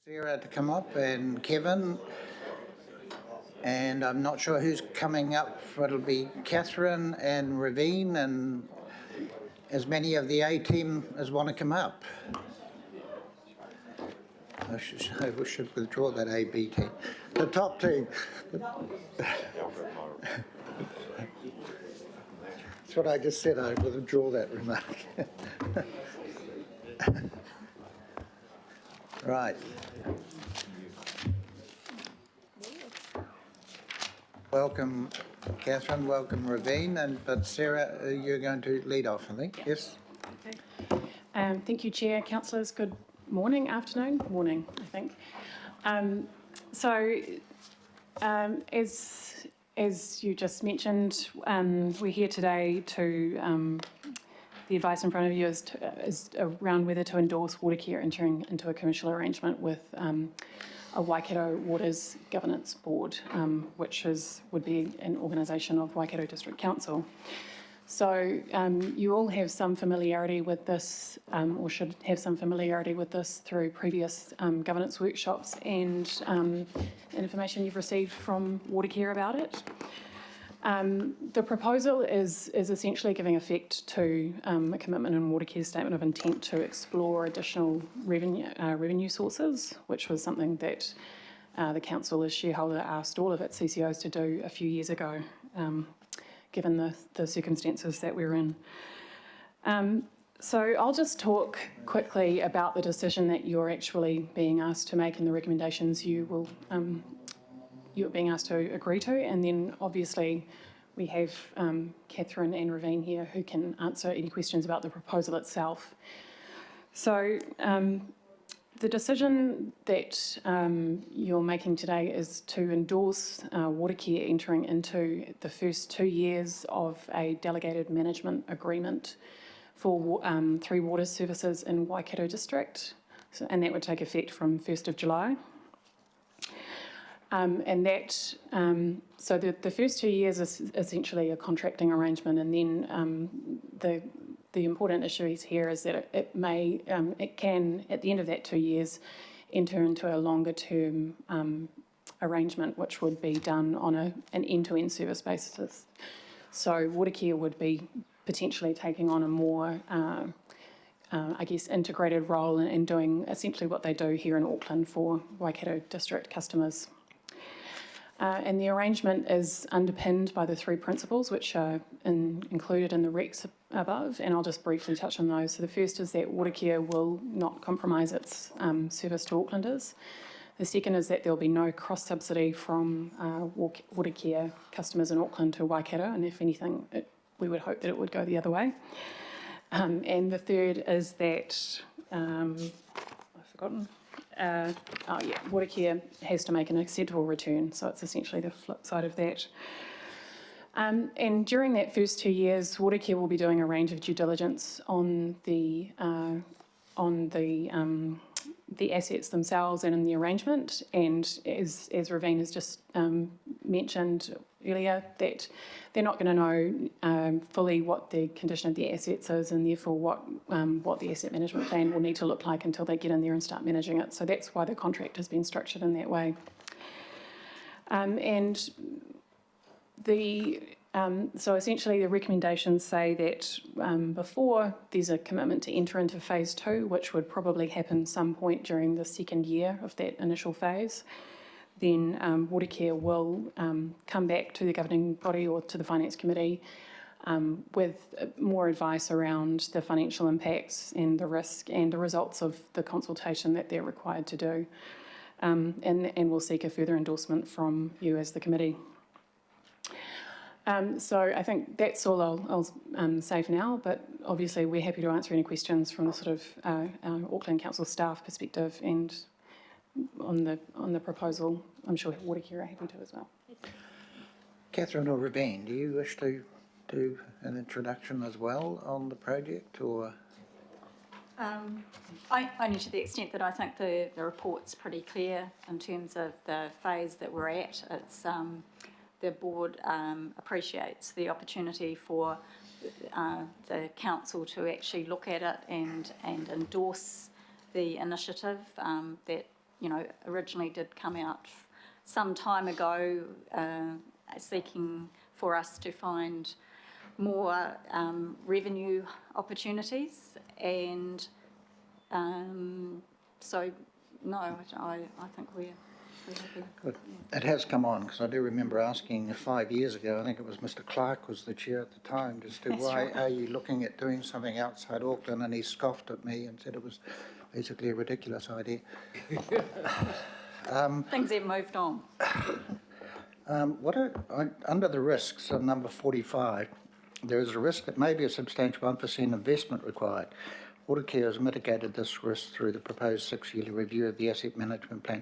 Sarah to come up and Kevin, and I'm not sure who's coming up. It'll be Catherine and Ravine and as many of the A team as want to come up. I should withdraw that A, B team. The top team. That's what I just said, I withdraw that remark. Right. Welcome, Catherine, welcome, Ravine, but Sarah, you're going to lead off, I think, yes? Okay. Thank you, Chair. Councillors, good morning, afternoon? Morning, I think. As you just mentioned, we're here today to, the advice in front of you is around whether to endorse Watercare entering into a commercial arrangement with a Waikato Waters Governance Board, which would be an organisation of Waikato District Council. So you all have some familiarity with this, or should have some familiarity with this through previous governance workshops and information you've received from Watercare about it. The proposal is essentially giving effect to a commitment in Watercare's statement of intent to explore additional revenue sources, which was something that the council as shareholder asked all of its CCOs to do a few years ago, given the circumstances that we're in. So I'll just talk quickly about the decision that you're actually being asked to make and the recommendations you're being asked to agree to, and then obviously we have Catherine and Ravine here who can answer any questions about the proposal itself. So the decision that you're making today is to endorse Watercare entering into the first 2 years of a delegated management agreement for 3 water services in Waikato District, and that would take effect from 1st of July. So the first 2 years is essentially a contracting arrangement, and then the important issue here is that it can, at the end of that 2 years, enter into a longer term arrangement, which would be done on an end-to-end service basis. So Watercare would be potentially taking on a more, integrated role in doing essentially what they do here in Auckland for Waikato District customers. And the arrangement is underpinned by the 3 principles which are included in the recs above, and I'll just briefly touch on those. So the first is that Watercare will not compromise its service to Aucklanders. The second is that there will be no cross-subsidy from Watercare customers in Auckland to Waikato, and if anything, we would hope that it would go the other way. And the third is that, I've forgotten, Watercare has to make an acceptable return, so it's essentially the flip side of that. And during that first 2 years, Watercare will be doing a range of due diligence on the assets themselves and in the arrangement. And as Ravine has just mentioned earlier, that they're not going to know fully what the condition of the assets is, and therefore what the asset management plan will need to look like until they get in there and start managing it. So that's why the contract has been structured in that way. So essentially the recommendations say that before there's a commitment to enter into phase 2, which would probably happen some point during the second year of that initial phase, then Watercare will come back to the governing body or to the Finance Committee with more advice around the financial impacts and the risk and the results of the consultation that they're required to do. And we'll seek a further endorsement from you as the committee. So I think that's all I'll say for now, but obviously we're happy to answer any questions from the sort of Auckland Council staff perspective, and on the proposal, I'm sure Watercare are happy to as well. Catherine or Ravine, do you wish to do an introduction as well on the project, or? Only to the extent that I think the report's pretty clear in terms of the phase that we're at. It's the board appreciates the opportunity for the council to actually look at it and endorse the initiative that originally did come out some time ago, seeking for us to find more revenue opportunities. And so, no, I think we're happy. Good. It has come on, because I do remember asking 5 years ago, I think it was Mr Clark was the chair at the time, as to why are you looking at doing something outside Auckland, and he scoffed at me and said it was basically a ridiculous idea. Things have moved on. Under the risks on number 45, there is a risk that may be a substantial unforeseen investment required. Watercare has mitigated this risk through the proposed 6-yearly review of the asset management plan.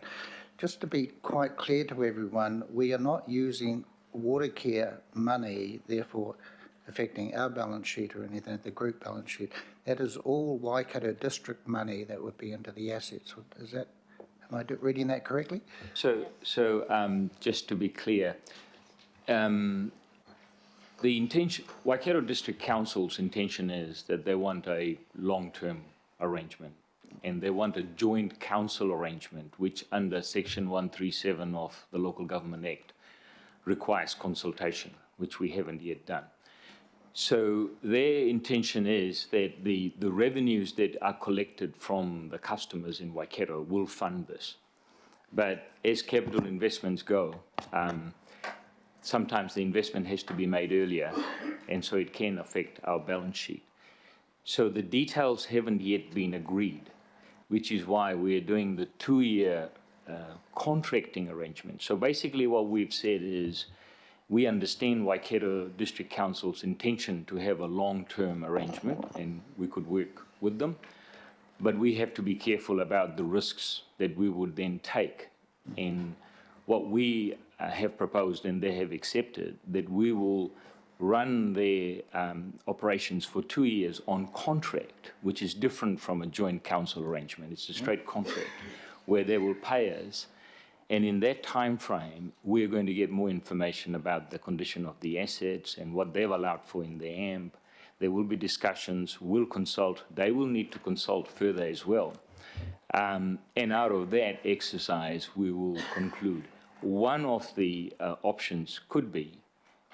Just to be quite clear to everyone, we are not using Watercare money, therefore affecting our balance sheet or anything, the group balance sheet. That is all Waikato district money that would be into the assets. Is that, am I reading that correctly? So just to be clear, the intention, Waikato District Council's intention is that they want a long-term arrangement, and they want a joint council arrangement, which under Section 137 of the Local Government Act requires consultation, which we haven't yet done. So their intention is that the revenues that are collected from the customers in Waikato will fund this. But as capital investments go, sometimes the investment has to be made earlier, and so it can affect our balance sheet. So the details haven't yet been agreed, which is why we're doing the 2-year contracting arrangement. So basically what we've said is we understand Waikato District Council's intention to have a long-term arrangement, and we could work with them, but we have to be careful about the risks that we would then take. And what we have proposed, and they have accepted, that we will run their operations for 2 years on contract, which is different from a joint council arrangement. It's a straight contract where they will pay us. And in that time frame, we're going to get more information about the condition of the assets and what they've allowed for in the AMP. There will be discussions, we'll consult, they will need to consult further as well. And out of that exercise, we will conclude. One of the options could be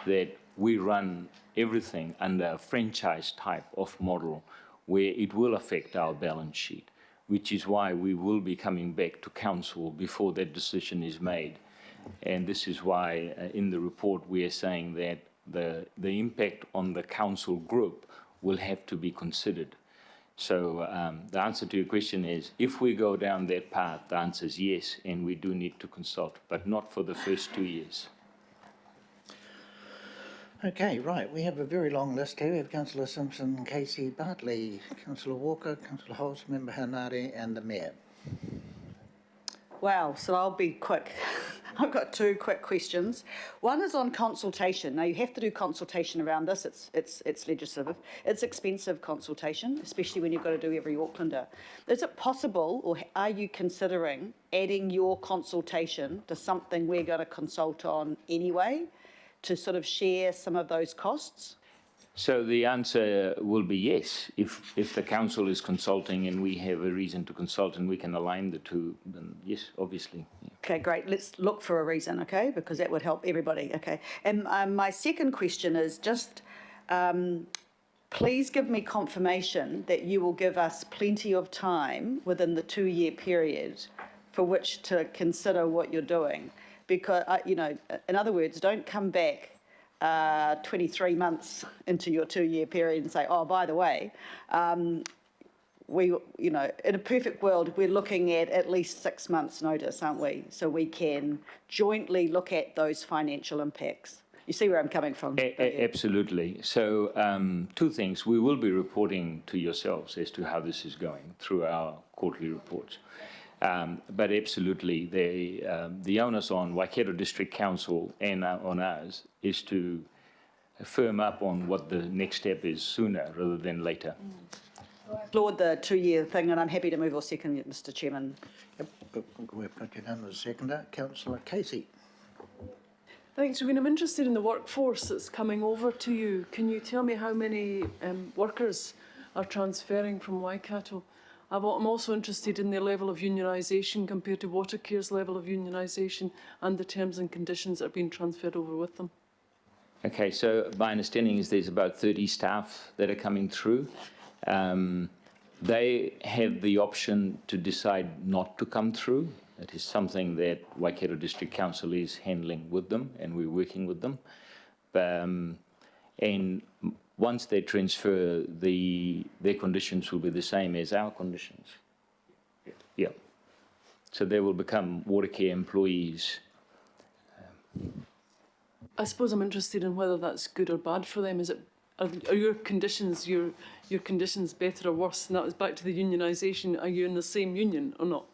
that we run everything under a franchise type of model where it will affect our balance sheet, which is why we will be coming back to council before that decision is made. And this is why in the report we are saying that the impact on the council group will have to be considered. So the answer to your question is, if we go down that path, the answer is yes, and we do need to consult, but not for the first 2 years. Okay, right, we have a very long list here. We have Councillor Simpson, Casey, Bartley, Councillor Walker, Councillor Holmes, Member Hanare, and the Mayor. Wow, so I'll be quick. I've got 2 quick questions. One is on consultation. Now, you have to do consultation around this. It's legislative. It's expensive consultation, especially when you've got to do every Aucklander. Is it possible, or are you considering adding your consultation to something we're going to consult on anyway, to sort of share some of those costs? So the answer will be yes. If the council is consulting and we have a reason to consult and we can align the two, then yes, obviously. Yeah. Okay, great. Let's look for a reason, okay, because that would help everybody, okay. And my second question is just, please give me confirmation that you will give us plenty of time within the 2-year period for which to consider what you're doing. Because, in other words, don't come back 23 months into your 2-year period and say, oh, by the way, in a perfect world, we're looking at least 6 months' notice, aren't we? So we can jointly look at those financial impacts. You see where I'm coming from? Absolutely. So 2 things. We will be reporting to yourselves as to how this is going through our quarterly reports. But absolutely, the onus on Waikato District Council and on us is to firm up on what the next step is sooner rather than later. I applaud the 2-year thing, and I'm happy to move or second it, Mr. Chairman. Yep, we've got you down as a seconder. Councillor Casey. Thanks, Rowena. I'm interested in the workforce that's coming over to you. Can you tell me how many workers are transferring from Waikato I'm also interested in their level of unionisation compared to Watercare's level of unionisation and the terms and conditions that are being transferred over with them. Okay, so my understanding is there's about 30 staff that are coming through. They have the option to decide not to come through. That is something that Waikato District Council is handling with them, and we're working with them. And once they transfer, their conditions will be the same as our conditions. Yeah. So they will become Watercare employees. I suppose I'm interested in whether that's good or bad for them. Are your conditions conditions better or worse? And that was back to the unionisation. Are you in the same union or not?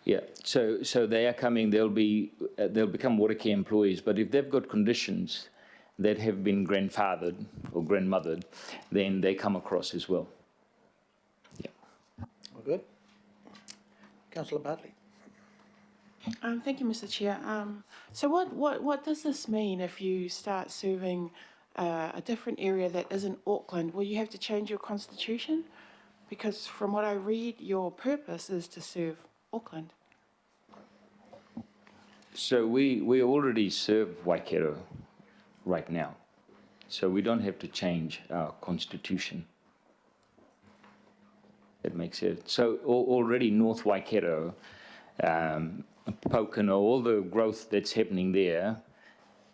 Yeah, so they are coming. They'll become Watercare employees. But if they've got conditions that have been grandfathered or grandmothered, then they come across as well. Yeah. All good? Councillor Bartley. Thank you, Mr. Chair. So what does this mean if you start serving a different area that isn't Auckland? Will you have to change your constitution? Because from what I read, your purpose is to serve Auckland. So we already serve Waikato right now. So we don't have to change our constitution. That makes sense. So already North Waikato, Pokeno, all the growth that's happening there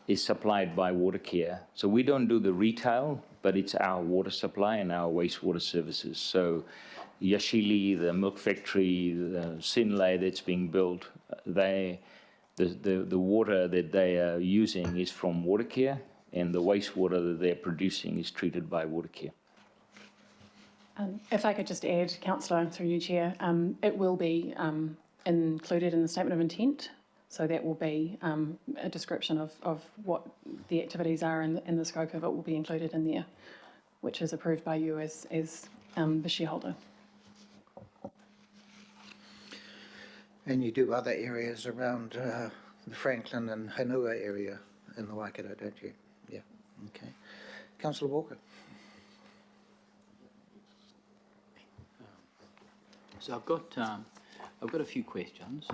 is supplied by Watercare. So we don't do the retail, but it's our water supply and our wastewater services. So Yashili, the milk factory, the Sinlay that's being built, the water that they are using is from Watercare, and the wastewater that they're producing is treated by Watercare. If I could just add, Councillor, through you, Chair, it will be included in the statement of intent. So that will be a description of what the activities are, and the scope of it will be included in there, which is approved by you as the shareholder. And you do other areas around the Franklin and Hanua area in the Waikato, don't you? Yeah, okay. Councillor Walker. So I've got a few questions.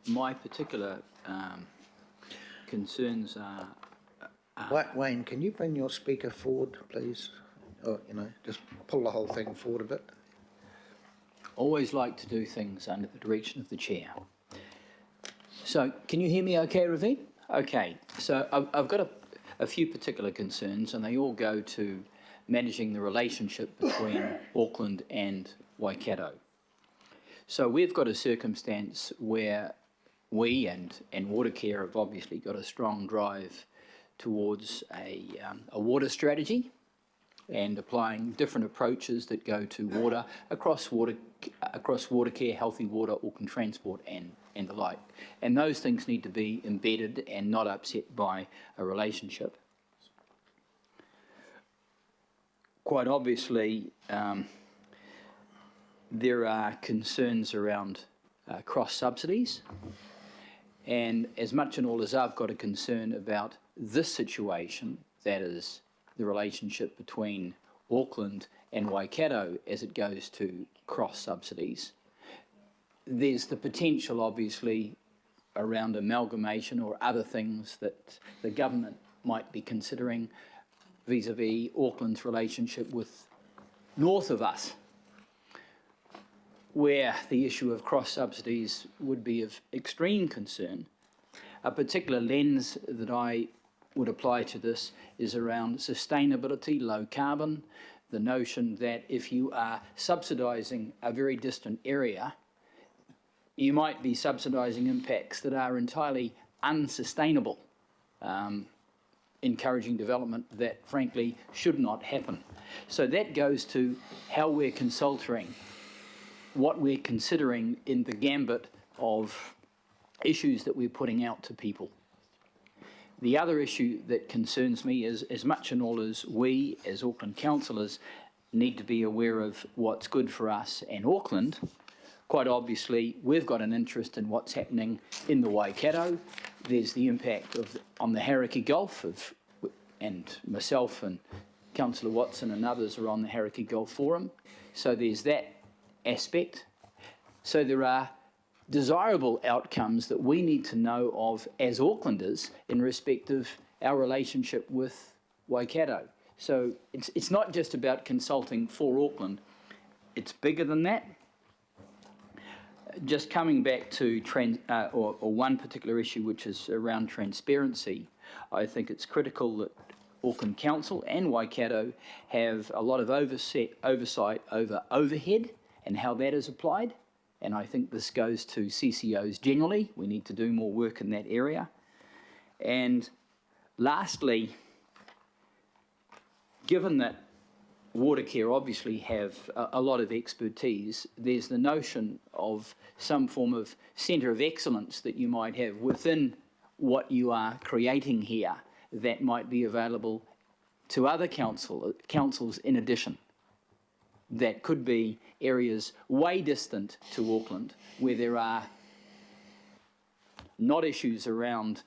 My particular concerns are... Wayne, can you bring your speaker forward, please? Or, just pull the whole thing forward a bit. Always like to do things under the direction of the chair. So, can you hear me okay, Raveen? Okay, so I've got a few particular concerns, and they all go to managing the relationship between Auckland and Waikato. So we've got a circumstance where we and Watercare have obviously got a strong drive towards a water strategy and applying different approaches that go to water across Watercare, Healthy Water, Auckland Transport and the like. And those things need to be embedded and not upset by a relationship. Quite obviously, there are concerns around cross-subsidies, and as much and all as I've got a concern about this situation, that is the relationship between Auckland and Waikato as it goes to cross-subsidies, there's the potential, obviously, around amalgamation or other things that the government might be considering vis-à-vis Auckland's relationship with north of us, where the issue of cross-subsidies would be of extreme concern. A particular lens that I would apply to this is around sustainability, low carbon, the notion that if you are subsidising a very distant area, you might be subsidising impacts that are entirely unsustainable, encouraging development that frankly should not happen. So that goes to how we're consulting, what we're considering in the gambit of issues that we're putting out to people. The other issue that concerns me is, as much and all as we, as Auckland councillors, need to be aware of what's good for us and Auckland, quite obviously, we've got an interest in what's happening in the Waikato. There's the impact on the Hauraki Gulf, and myself and Councillor Watson and others are on the Hauraki Gulf Forum. So there's that aspect. So there are desirable outcomes that we need to know of as Aucklanders in respect of our relationship with Waikato. So it's not just about consulting for Auckland, it's bigger than that. Just coming back to one particular issue, which is around transparency, I think it's critical that Auckland Council and Waikato have a lot of oversight over overhead and how that is applied. And I think this goes to CCOs generally. We need to do more work in that area. And lastly, given that Watercare obviously have a lot of expertise, there's the notion of some form of centre of excellence that you might have within what you are creating here that might be available to other councils in addition. That could be areas way distant to Auckland where there are not issues around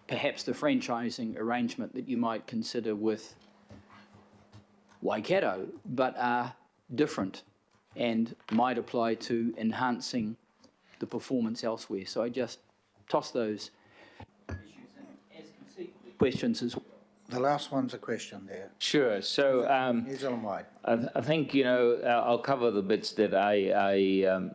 perhaps the franchising arrangement that you might consider with Waikato, but are different and might apply to enhancing the performance elsewhere. So I just toss those issues in as conceivably questions as well. The last one's a question there, Sure. So New Zealand wide. I think, I'll cover the bits that I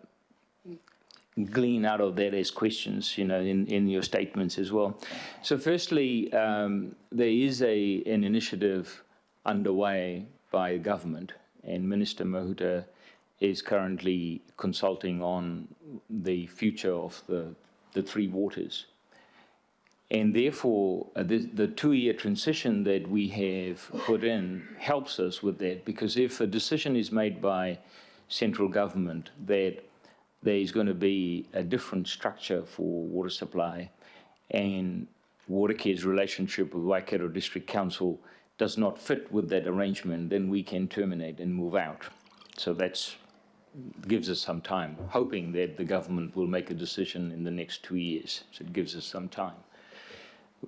glean out of that as questions, in your statements as well. So firstly, there is an initiative underway by government, and Minister Mahuta is currently consulting on the future of the three waters. And therefore, the 2-year transition that we have put in helps us with that, because if a decision is made by central government that there is going to be a different structure for water supply, and Watercare's relationship with Waikato District Council does not fit with that arrangement, then we can terminate and move out. So that gives us some time, hoping that the government will make a decision in the next 2 years. So it gives us some time.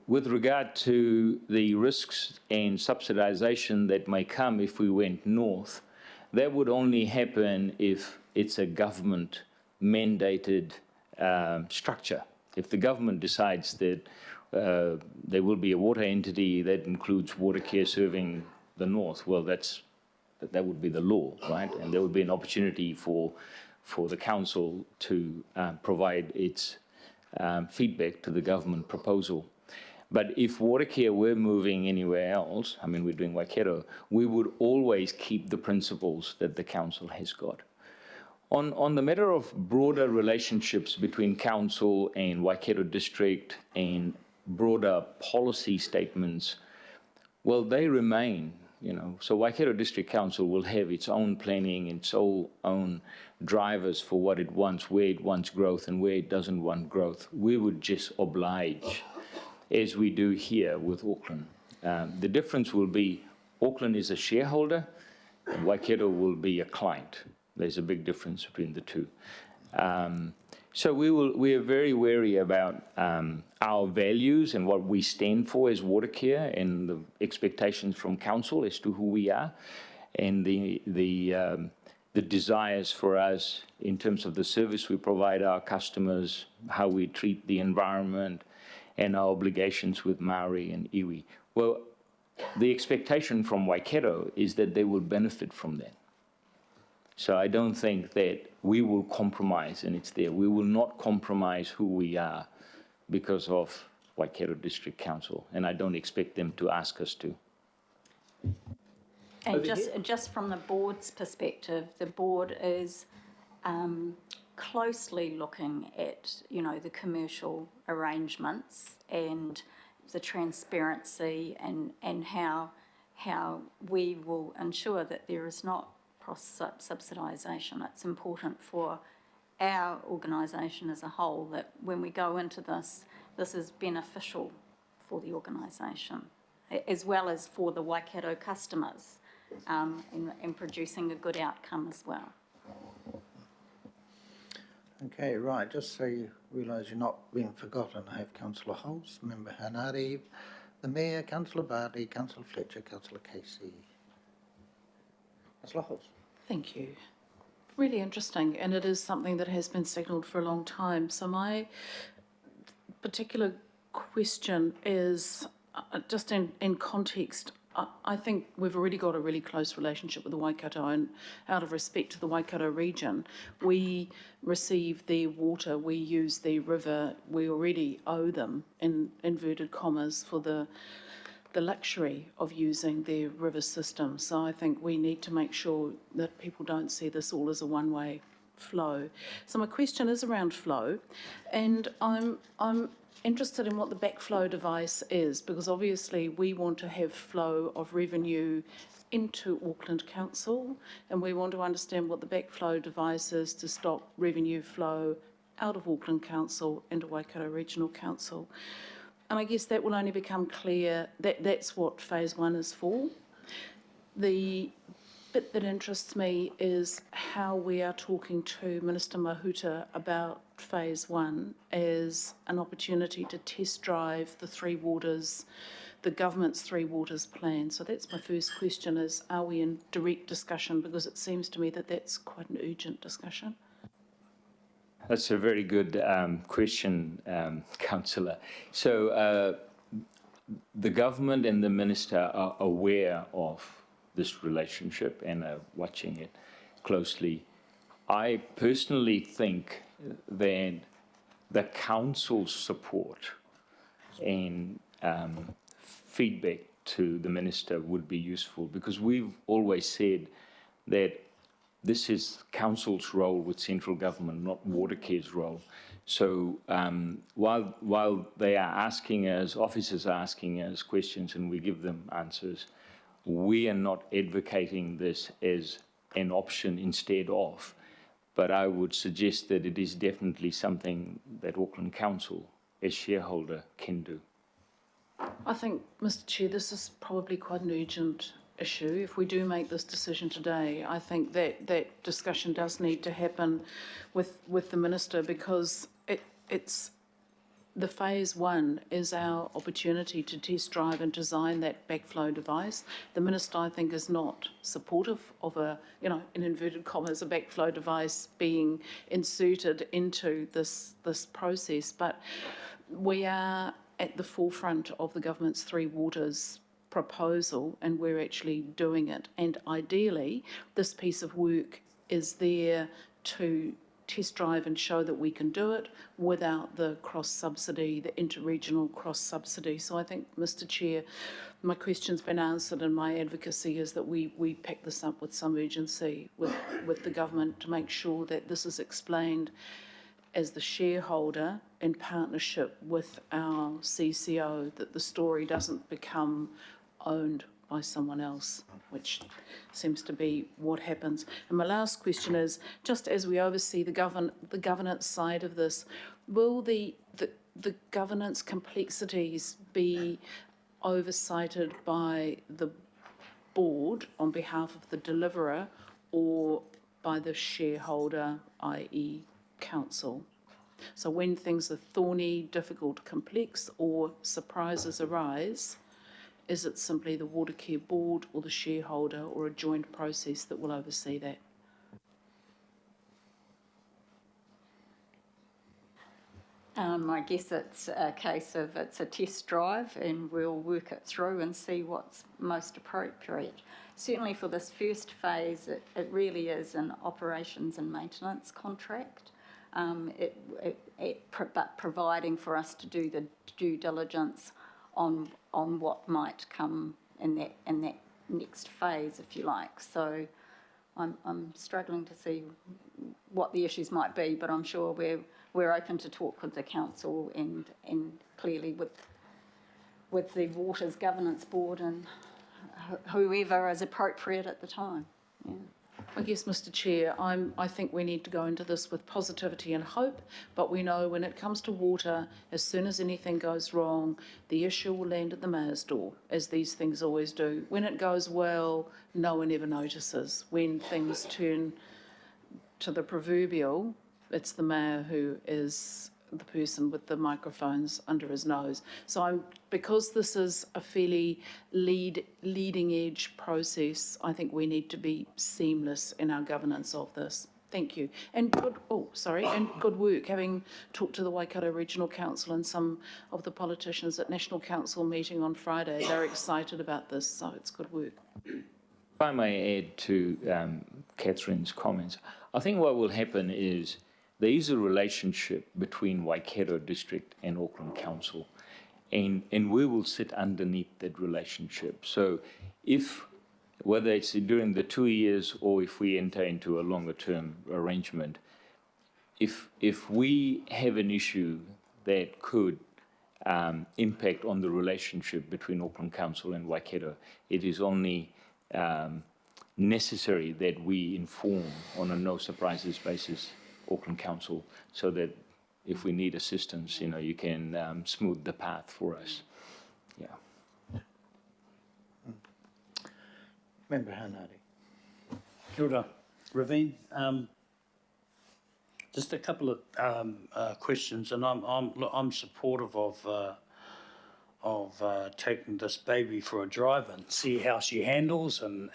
With regard to the risks and subsidization that may come if we went north, that would only happen if it's a government-mandated structure. If the government decides that there will be a water entity that includes Watercare serving the north, well, that would be the law, right? And there would be an opportunity for the council to provide its feedback to the government proposal. But if Watercare were moving anywhere else, we're doing Waikato, we would always keep the principles that the council has got. On the matter of broader relationships between council and Waikato District and broader policy statements, well, they remain, So Waikato District Council will have its own planning, its own drivers for what it wants, where it wants growth and where it doesn't want growth. We would just oblige, as we do here with Auckland. The difference will be Auckland is a shareholder and Waikato will be a client. There's a big difference between the two. So we are very wary about our values and what we stand for as Watercare and the expectations from council as to who we are, and the desires for us in terms of the service we provide our customers, how we treat the environment, and our obligations with Maori and iwi. Well, the expectation from Waikato is that they will benefit from that. So I don't think that we will compromise, and it's there. We will not compromise who we are because of Waikato District Council, and I don't expect them to ask us to. And just from the board's perspective, the board is closely looking at, the commercial arrangements and the transparency and how we will ensure that there is not cross-subsidisation. It's important for our organisation as a whole that when we go into this is beneficial for the organisation, as well as for the Waikato customers, in producing a good outcome as well. Okay, right, just so you realise you're not being forgotten, I have Councillor Holmes, Member Hanari, the Mayor, Councillor Bartley, Councillor Fletcher, Councillor Casey. Councillor Holmes. Thank you. Really interesting, and it is something that has been signalled for a long time. So my particular question is, just in context, I think we've already got a really close relationship with the Waikato, and out of respect to the Waikato region, we receive their water, we use their river, we already owe them, in inverted commas, for the luxury of using their river system. So I think we need to make sure that people don't see this all as a one-way flow. So my question is around flow, and I'm interested in what the backflow device is, because obviously we want to have flow of revenue into Auckland Council, and we want to understand what the backflow device is to stop revenue flow out of Auckland Council into Waikato Regional Council. And I guess that will only become clear, that's what phase one is for. The bit that interests me is how we are talking to Minister Mahuta about phase one as an opportunity to test drive the Three Waters, the government's Three Waters plan. So that's my first question, is are we in direct discussion? Because it seems to me that that's quite an urgent discussion. That's a very good question, Councillor. So the government and the minister are aware of this relationship and are watching it closely. I personally think that the council's support and feedback to the minister would be useful, because we've always said that this is council's role with central government, not Watercare's role. So while they are asking us, officers are asking us questions and we give them answers, we are not advocating this as an option instead of. But I would suggest that it is definitely something that Auckland Council, as shareholder, can do. I think, Mr. Chair, this is probably quite an urgent issue. If we do make this decision today, I think that discussion does need to happen with the minister, because it's the phase one is our opportunity to test drive and design that backflow device. The minister, I think, is not supportive of a, in inverted commas, a backflow device being inserted into this process. But we are at the forefront of the government's Three Waters proposal, and we're actually doing it. And ideally, this piece of work is there to test drive and show that we can do it without the cross-subsidy, the interregional cross-subsidy. So I think, Mr. Chair, my question's been answered, and my advocacy is that we pick this up with some urgency with the government to make sure that this is explained as the shareholder in partnership with our CCO, that the story doesn't become owned by someone else, which seems to be what happens. And my last question is, just as we oversee the governance side of this, will the governance complexities be oversighted by the board on behalf of the deliverer, or by the shareholder, i.e. council? So when things are thorny, difficult, complex, or surprises arise, is it simply the Watercare board or the shareholder, or a joint process that will oversee that? I guess it's a case of it's a test drive, and we'll work it through and see what's most appropriate. Certainly for this first phase, it really is an operations and maintenance contract, but providing for us to do the due diligence on what might come in that next phase, if you like. So I'm struggling to see what the issues might be, but I'm sure we're open to talk with the council and clearly with the Waters Governance Board and whoever is appropriate at the time. Yeah. I guess, Mr. Chair, I think we need to go into this with positivity and hope, but we know when it comes to water, as soon as anything goes wrong, the issue will land at the mayor's door, as these things always do. When it goes well, no one ever notices. When things turn to the proverbial, it's the mayor who is the person with the microphones under his nose. So because this is a fairly leading edge process, I think we need to be seamless in our governance of this. Thank you. And good work, having talked to the Waikato Regional Council and some of the politicians at National Council meeting on Friday. They're excited about this, so it's good work. If I may add to Catherine's comments, I think what will happen is there is a relationship between Waikato District and Auckland Council, and we will sit underneath that relationship. So whether it's during the 2 years or if we enter into a longer term arrangement, if we have an issue that could impact on the relationship between Auckland Council and Waikato, it is only necessary that we inform on a no surprises basis Auckland Council, so that if we need assistance, you can smooth the path for us. Yeah. Member Hanari. Kia ora, Ravine. Just a couple of questions, and I'm supportive of taking this baby for a drive and see how she handles, and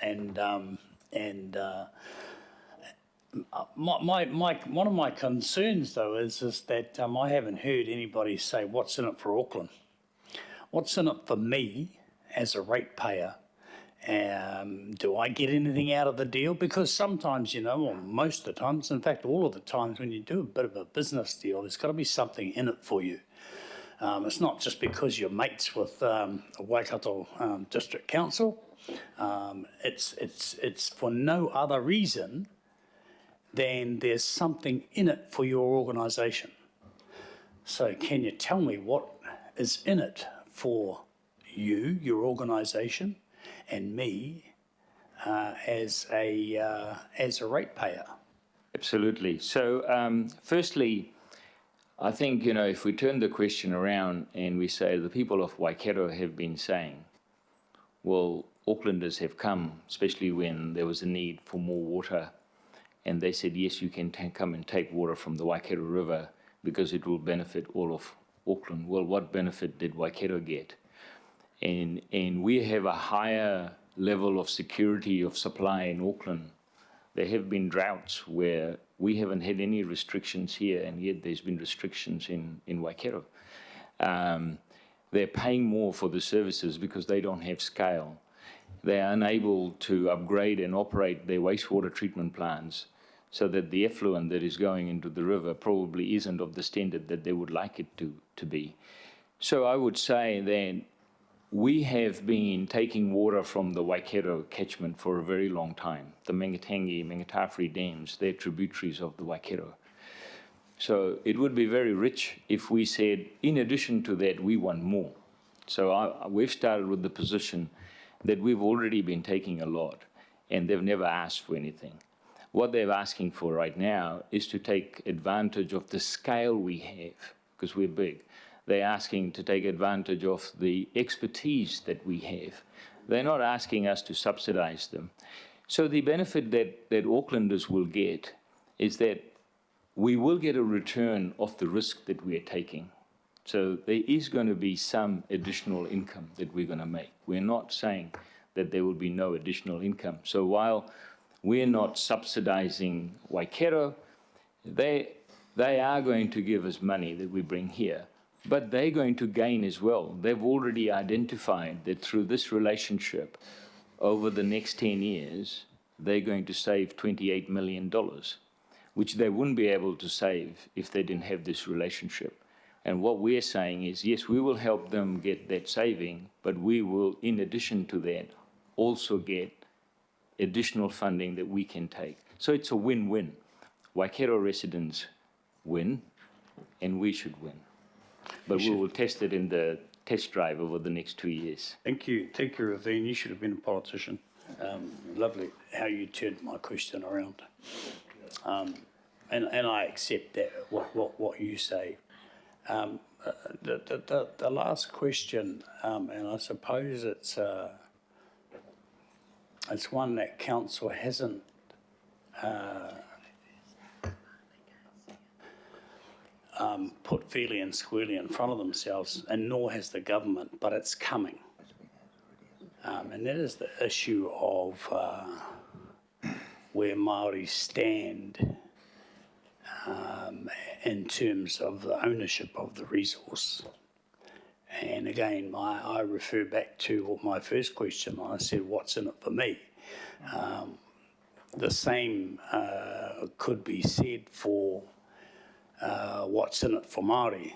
one of my concerns though is that I haven't heard anybody say what's in it for Auckland, what's in it for me as a ratepayer. Do I get anything out of the deal? Because sometimes, or most of the times, in fact, all of the times when you do a bit of a business deal, there's got to be something in it for you. It's not just because you're mates with Waikato District Council. It's for no other reason than there's something in it for your organisation. So can you tell me what is in it for you, your organisation, and me as a ratepayer? Absolutely. So firstly, I think, if we turn the question around and we say the people of Waikato have been saying, well, Aucklanders have come, especially when there was a need for more water, and they said, yes, you can come and take water from the Waikato River because it will benefit all of Auckland. Well, what benefit did Waikato get? And we have a higher level of security of supply in Auckland. There have been droughts where we haven't had any restrictions here, and yet there's been restrictions in Waikato. They're paying more for the services because they don't have scale. They're unable to upgrade and operate their wastewater treatment plants, so that the effluent that is going into the river probably isn't of the standard that they would like it to be. So I would say that we have been taking water from the Waikato catchment for a very long time. The Mangatangi, Mangatawhiri dams, they're tributaries of the Waikato. So it would be very rich if we said, in addition to that, we want more. So we've started with the position that we've already been taking a lot, and they've never asked for anything. What they're asking for right now is to take advantage of the scale we have, because we're big. They're asking to take advantage of the expertise that we have. They're not asking us to subsidize them. So the benefit that Aucklanders will get is that we will get a return of the risk that we are taking. So there is going to be some additional income that we're going to make. We're not saying that there will be no additional income. So while we're not subsidizing Waikato, they are going to give us money that we bring here, but they're going to gain as well. They've already identified that through this relationship, over the next 10 years, they're going to save $28 million, which they wouldn't be able to save if they didn't have this relationship. And what we're saying is, yes, we will help them get that saving, but we will, in addition to that, also get additional funding that we can take. So it's a win-win. Waikato residents win, and we should win. But we will test it in the test drive over the next 2 years. Thank you, Ravine. You should have been a politician. Lovely how you turned my question around. And I accept that, what you say. The last question, and I suppose it's one that council hasn't put fairly and squarely in front of themselves, and nor has the government, but it's coming. And that is the issue of where Māori stand in terms of the ownership of the resource. And again, I refer back to my first question. I said, what's in it for me? The same could be said for what's in it for Māori.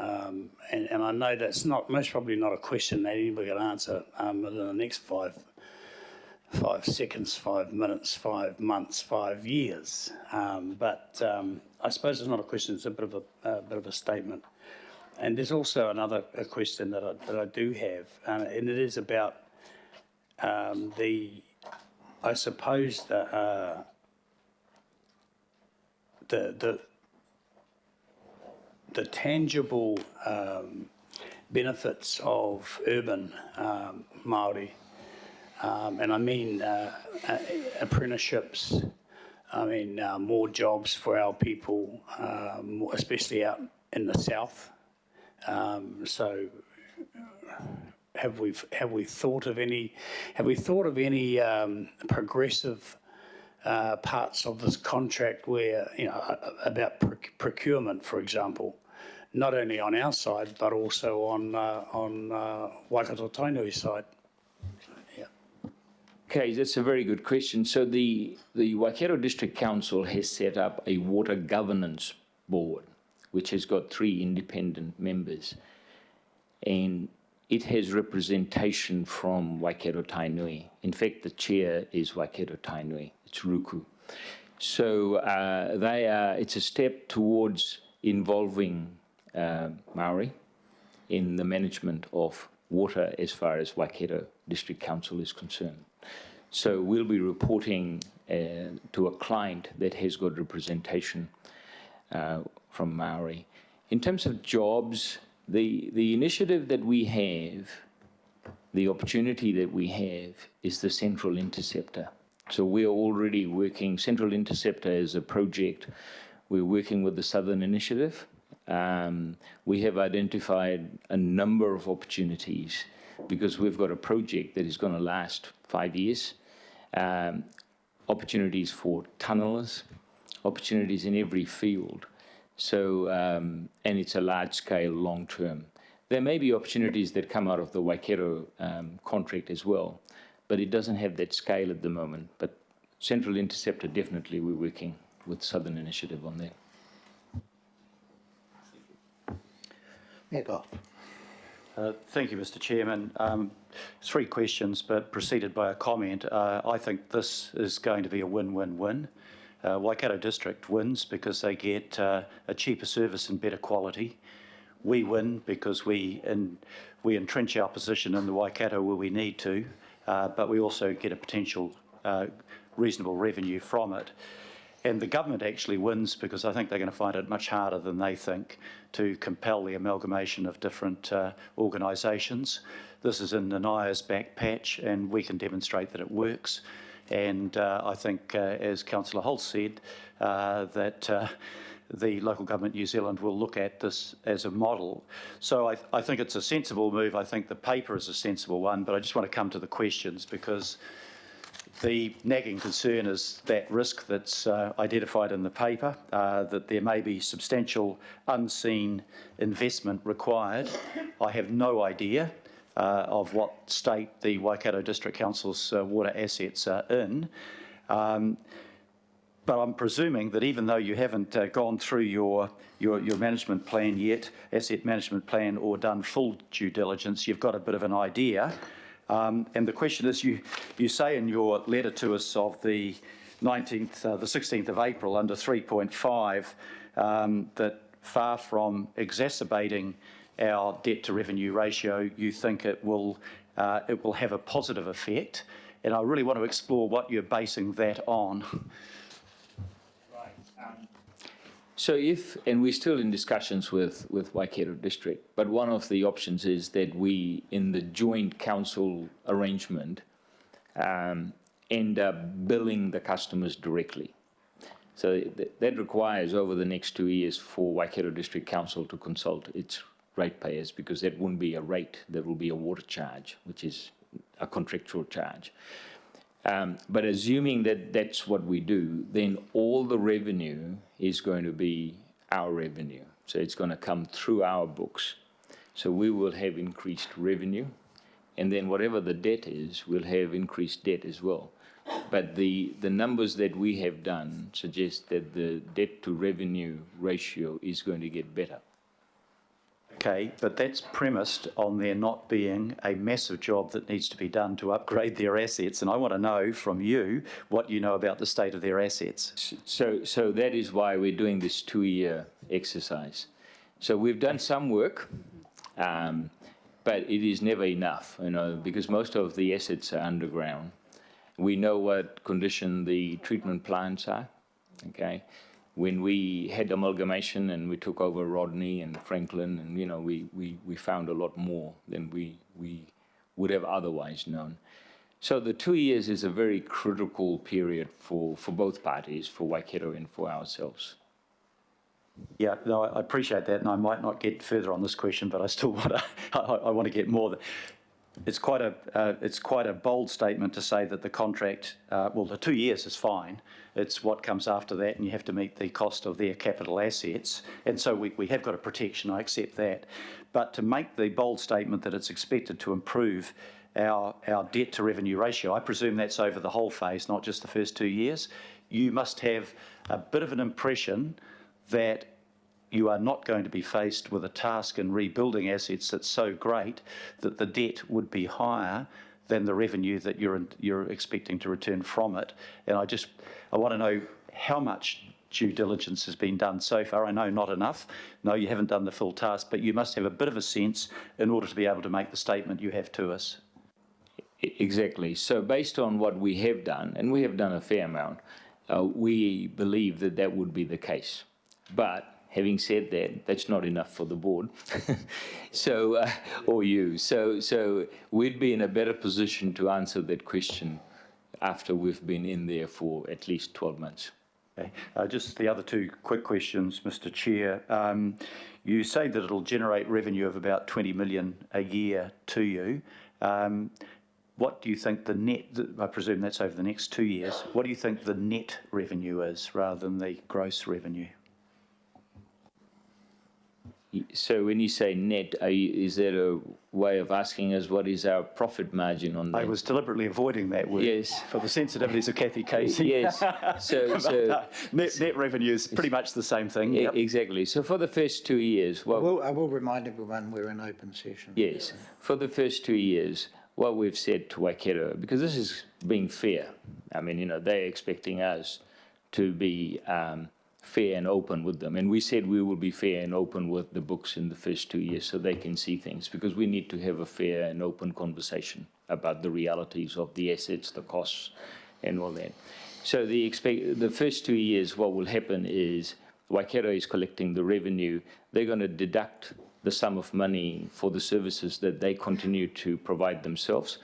And I know that's most probably not a question that anybody can answer within the next 5 seconds, 5 minutes, 5 months, 5 years. But I suppose it's not a question; it's a bit of a statement. And there's also another question that I do have, and it is about I suppose the tangible benefits of urban Māori, and I mean apprenticeships, I mean more jobs for our people, especially out in the south. So have we thought of any progressive parts of this contract where, about procurement, for example, not only on our side but also on Waikato Tainui's side? Yeah. Okay, that's a very good question. So the Waikato District Council has set up a water governance board, which has got 3 independent members, and it has representation from Waikato Tainui. In fact, the chair is Waikato Tainui. It's Ruku. So it's a step towards involving Māori in the management of water as far as Waikato District Council is concerned. So we'll be reporting to a client that has got representation from Māori. In terms of jobs, the initiative that we have, the opportunity that we have, is the Central Interceptor. So we are already working, Central Interceptor is a project, we're working with the Southern Initiative. We have identified a number of opportunities because we've got a project that is going to last 5 years. Opportunities for tunnelers, opportunities in every field. So, and it's a large scale, long term. There may be opportunities that come out of the Waikato contract as well, but it doesn't have that scale at the moment. But Central Interceptor, definitely we're working with Southern Initiative on that. Mayor Goff. Thank you, Mr. Chairman. 3 questions, but preceded by a comment. I think this is going to be a win-win-win. Waikato District wins because they get a cheaper service and better quality. We win because we entrench our position in the Waikato where we need to, but we also get a potential reasonable revenue from it. And the government actually wins because I think they're going to find it much harder than they think to compel the amalgamation of different organisations. This is in Nanaya's back patch, and we can demonstrate that it works. And I think, as Councillor Holt said, that the Local Government New Zealand will look at this as a model. So I think it's a sensible move. I think the paper is a sensible one, but I just want to come to the questions because the nagging concern is that risk that's identified in the paper, that there may be substantial unseen investment required. I have no idea of what state the Waikato District Council's water assets are in. But I'm presuming that even though you haven't gone through your management plan yet, asset management plan, or done full due diligence, you've got a bit of an idea. And the question is, you say in your letter to us of the 16th of April under 3.5 that far from exacerbating our debt to revenue ratio, you think it will have a positive effect. And I really want to explore what you're basing that on. So and we're still in discussions with Waikato District, but one of the options is that we, in the joint council arrangement, end up billing the customers directly. So that requires over the next 2 years for Waikato District Council to consult its ratepayers, because that wouldn't be a rate, that will be a water charge, which is a contractual charge. But assuming that that's what we do, then all the revenue is going to be our revenue. So it's going to come through our books. So we will have increased revenue, and then whatever the debt is, we'll have increased debt as well. But the numbers that we have done suggest that the debt to revenue ratio is going to get better. Okay, but that's premised on there not being a massive job that needs to be done to upgrade their assets, and I want to know from you what you know about the state of their assets. So that is why we're doing this 2-year exercise. So we've done some work, but it is never enough, because most of the assets are underground. We know what condition the treatment plants are, okay? When we had amalgamation and we took over Rodney and Franklin, and we found a lot more than we would have otherwise known. So the 2 years is a very critical period for both parties, for Waikato and for ourselves. Yeah, no, I appreciate that, and I might not get further on this question, but I still want to. I want to get more. It's quite a bold statement to say that the contract, the 2 years is fine. It's what comes after that, and you have to meet the cost of their capital assets. And so we have got a protection, I accept that. But to make the bold statement that it's expected to improve our debt to revenue ratio, I presume that's over the whole phase, not just the first 2 years. You must have a bit of an impression that you are not going to be faced with a task in rebuilding assets that's so great that the debt would be higher than the revenue that you're expecting to return from it. And I want to know how much due diligence has been done so far. I know not enough. No, you haven't done the full task, but you must have a bit of a sense in order to be able to make the statement you have to us. Exactly. So based on what we have done, and we have done a fair amount, we believe that that would be the case. But having said that, that's not enough for the board, or you. So we'd be in a better position to answer that question after we've been in there for at least 12 months. Okay. Just the other two quick questions, Mr. Chair. You say that it'll generate revenue of about 20 million a year to you. What do you think the net, I presume that's over the next 2 years, what do you think the net revenue is rather than the gross revenue? So when you say net, is that a way of asking us what is our profit margin on that? I was deliberately avoiding that word. Yes. For the sensitivities of Kathy Casey. Yes. So net revenue is pretty much the same thing. Yep. Exactly. So for the first 2 years, I will remind everyone we're in open session. yes, for the first 2 years, what we've said to Waikato, because this is being fair. I mean, they're expecting us to be fair and open with them. And we said we will be fair and open with the books in the first 2 years so they can see things, because we need to have a fair and open conversation about the realities of the assets, the costs, and all that. So the first 2 years, what will happen is Waikato is collecting the revenue. They're going to deduct the sum of money for the services that they continue to provide themselves,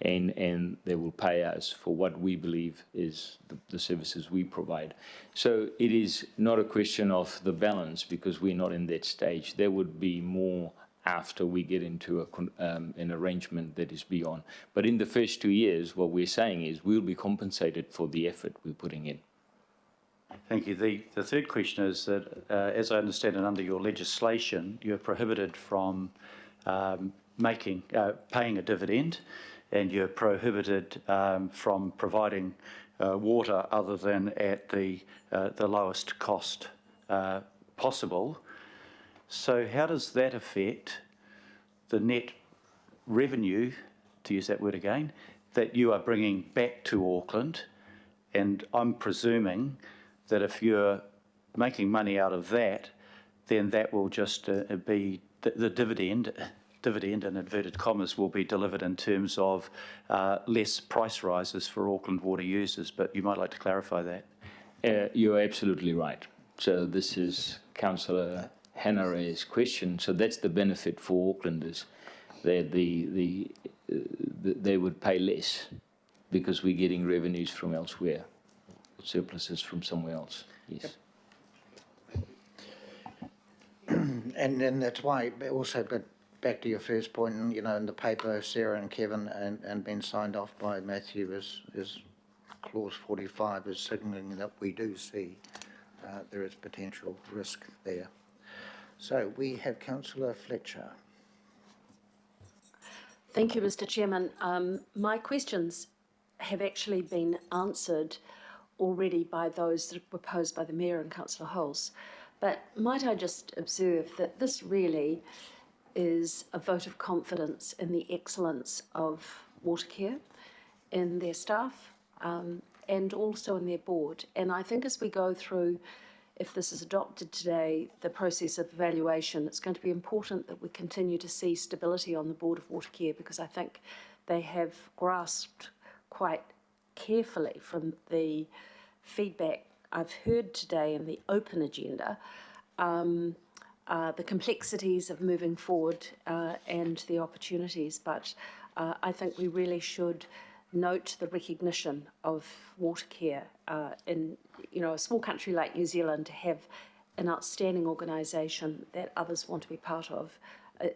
and they will pay us for what we believe is the services we provide. So it is not a question of the balance, because we're not in that stage. There would be more after we get into an arrangement that is beyond. But in the first 2 years, what we're saying is we'll be compensated for the effort we're putting in. Thank you. The third question is that, as I understand it, under your legislation, you're prohibited from paying a dividend, and you're prohibited from providing water other than at the lowest cost possible. So how does that affect the net revenue, to use that word again, that you are bringing back to Auckland? And I'm presuming that if you're making money out of that, then that will just be the dividend in inverted commas will be delivered in terms of less price rises for Auckland water users. But you might like to clarify that. You're absolutely right. So this is Councillor Hanra's question. So that's the benefit for Aucklanders. They would pay less because we're getting revenues from elsewhere, surpluses from somewhere else. Yes. And that's why, but also, but back to your first point, and, you know, in the paper, Sarah and Kevin, and been signed off by Matthew, is clause 45 is signalling that we do see there is potential risk there. So we have Councillor Fletcher. Thank you, Mr. Chairman. My questions have actually been answered already by those that were posed by the Mayor and Councillor Hulse. But might I just observe that this really is a vote of confidence in the excellence of Watercare, in their staff, and also in their board. And I think as we go through, if this is adopted today, the process of evaluation, it's going to be important that we continue to see stability on the board of Watercare, because I think they have grasped quite carefully from the feedback I've heard today in the open agenda, the complexities of moving forward and the opportunities. But I think we really should note the recognition of Watercare in, you know, a small country like New Zealand. To have an outstanding organisation that others want to be part of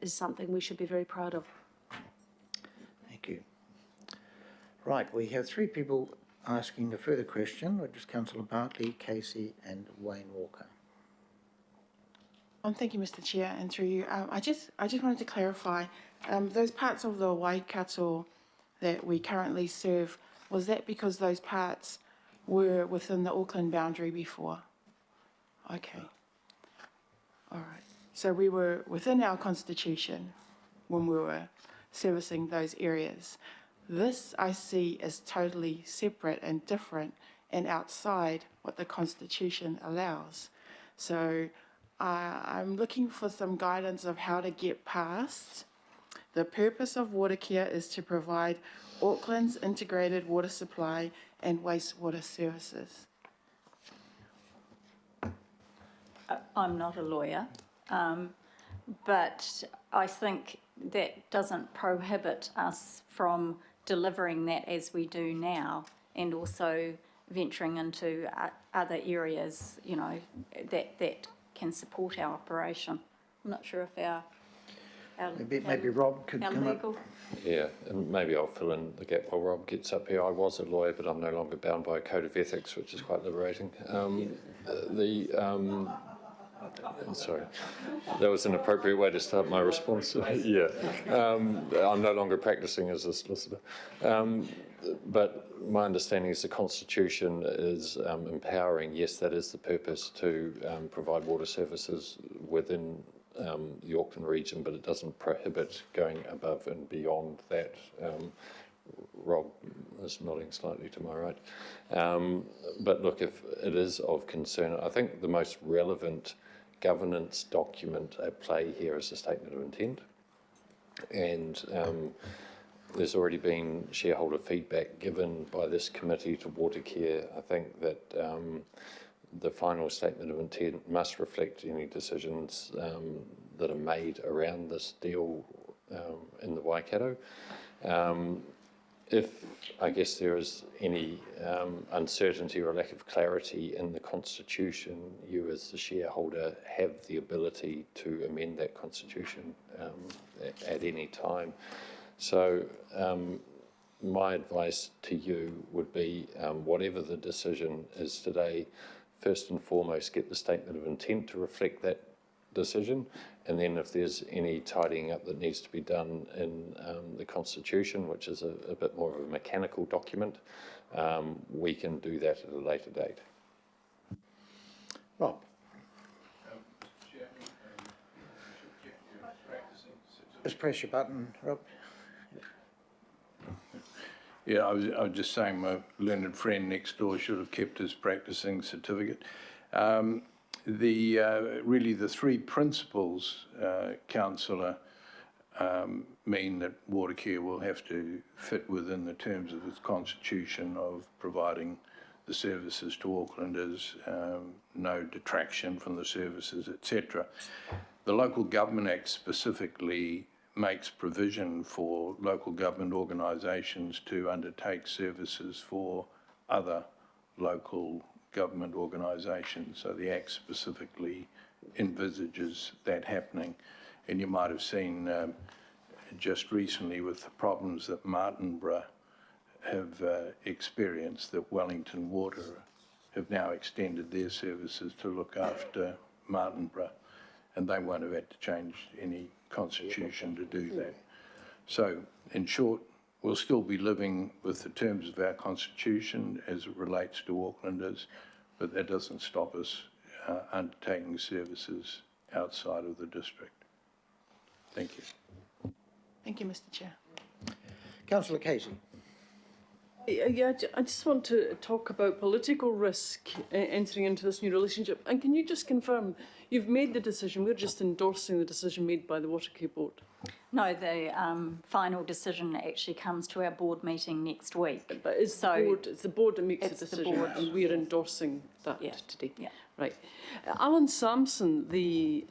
is something we should be very proud of. Thank you. Right, we have three people asking a further question, which is Councillor Bartley, Casey and Wayne Walker. Thank you, Mr. Chair, and through you. I just wanted to clarify, those parts of the Waikato that we currently serve, was that because those parts were within the Auckland boundary before? Okay. All right. So we were within our constitution when we were servicing those areas. This I see as totally separate and different and outside what the constitution allows. So I'm looking for some guidance of how to get past. The purpose of Watercare is to provide Auckland's integrated water supply and wastewater services. I'm not a lawyer, but I think that doesn't prohibit us from delivering that as we do now, and also venturing into other areas, you know, that can support our operation. I'm not sure if our Maybe Rob could come up. legal. Yeah, and maybe I'll fill in the gap while Rob gets up here. I was a lawyer, but I'm no longer bound by a code of ethics, which is quite liberating. Sorry, that was an appropriate way to start my response. Yeah, I'm no longer practicing as a solicitor. But my understanding is the Constitution is empowering. Yes, that is the purpose, to provide water services within the Auckland region, but it doesn't prohibit going above and beyond that. Rob is nodding slightly to my right. But look, if it is of concern, I think the most relevant governance document at play here is the Statement of Intent. And there's already been shareholder feedback given by this committee to Watercare. I think that the final Statement of Intent must reflect any decisions that are made around this deal in the Waikato. If, I guess, there is any uncertainty or lack of clarity in the Constitution, you as the shareholder have the ability to amend that Constitution at any time. So my advice to you would be, whatever the decision is today, first and foremost, get the Statement of Intent to reflect that decision, and then if there's any tidying up that needs to be done in the Constitution, which is a bit more of a mechanical document, we can do that at a later date. Rob. Just press your button, Rob. Yeah, I was just saying my learned friend next door should have kept his practicing certificate. Really the three principles, Councillor, mean that Watercare will have to fit within the terms of its constitution of providing the services to Auckland as no detraction from the services, etc. The Local Government Act specifically makes provision for local government organisations to undertake services for other local government organisation. So the Act specifically envisages that happening. And you might have seen just recently with the problems that Martinborough have experienced, that Wellington Water have now extended their services to look after Martinborough, and they won't have had to change any constitution to do that. So, in short, we'll still be living with the terms of our constitution as it relates to Aucklanders, but that doesn't stop us undertaking services outside of the district. Thank you. Thank you, Mr. Chair. Councillor Casey. Yeah, I just want to talk about political risk entering into this new relationship. And can you just confirm, you've made the decision, we're just endorsing the decision made by the Watercare Board? No, the final decision actually comes to our board meeting next week. But it's the board that makes the decision, and we're endorsing that today. Yeah. Right. Alan Sampson, the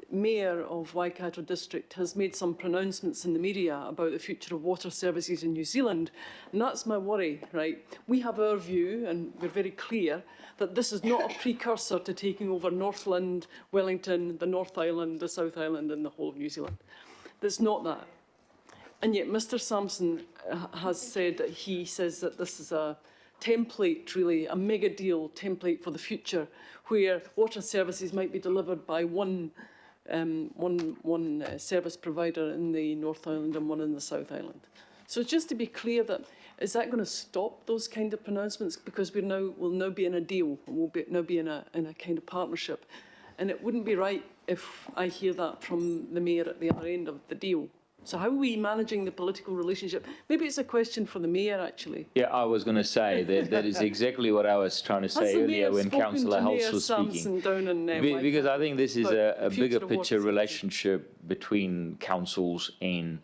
mayor of Waikato District, has made some pronouncements in the media about the future of water services in New Zealand, and that's my worry, right? We have our view, and we're very clear that this is not a precursor to taking over Northland, Wellington, the North Island, the South Island, and the whole of New Zealand. It's not that. And yet Mr. Sampson has said that he says that this is a template, really, a mega deal template for the future, where water services might be delivered by one service provider in the North Island and one in the South Island. So just to be clear, that is that going to stop those kind of pronouncements, because we'll now be in a deal, we'll now be in a kind of partnership, and it wouldn't be right if I hear that from the mayor at the other end of the deal. So how are we managing the political relationship? Maybe it's a question for the mayor, actually. Yeah, I was going to say that is exactly what I was trying to say earlier when Councillor Hulse was speaking. Because I think this is a bigger picture relationship between councils, and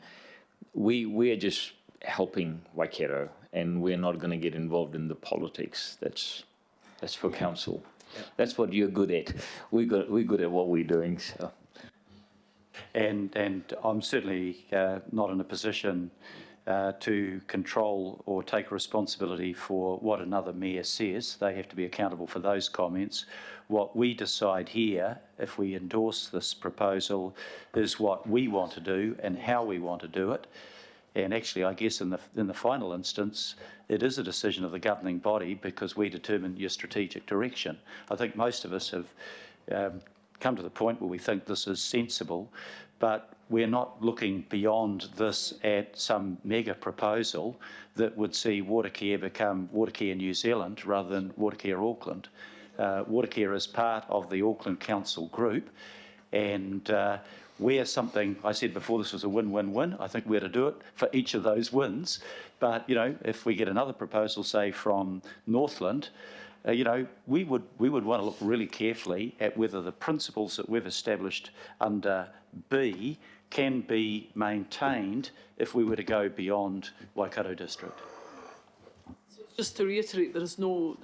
we're just helping Waikato, and we're not going to get involved in the politics. That's for council. Yeah. That's what you're good at. We're good at what we're doing. So. And I'm certainly not in a position to control or take responsibility for what another mayor says. They have to be accountable for those comments. What we decide here, if we endorse this proposal, is what we want to do and how we want to do it. And actually, I guess in the final instance, it is a decision of the governing body, because we determine your strategic direction. I think most of us have come to the point where we think this is sensible, but we're not looking beyond this at some mega proposal that would see Watercare become Watercare New Zealand rather than Watercare Auckland. Watercare is part of the Auckland Council group, and we're something, I said before, this was a win-win-win. I think we're to do it for each of those wins. But, you know, if we get another proposal, say, from Northland, we would want to look really carefully at whether the principles that we've established under B can be maintained if we were to go beyond Waikato District. Just to reiterate, there's no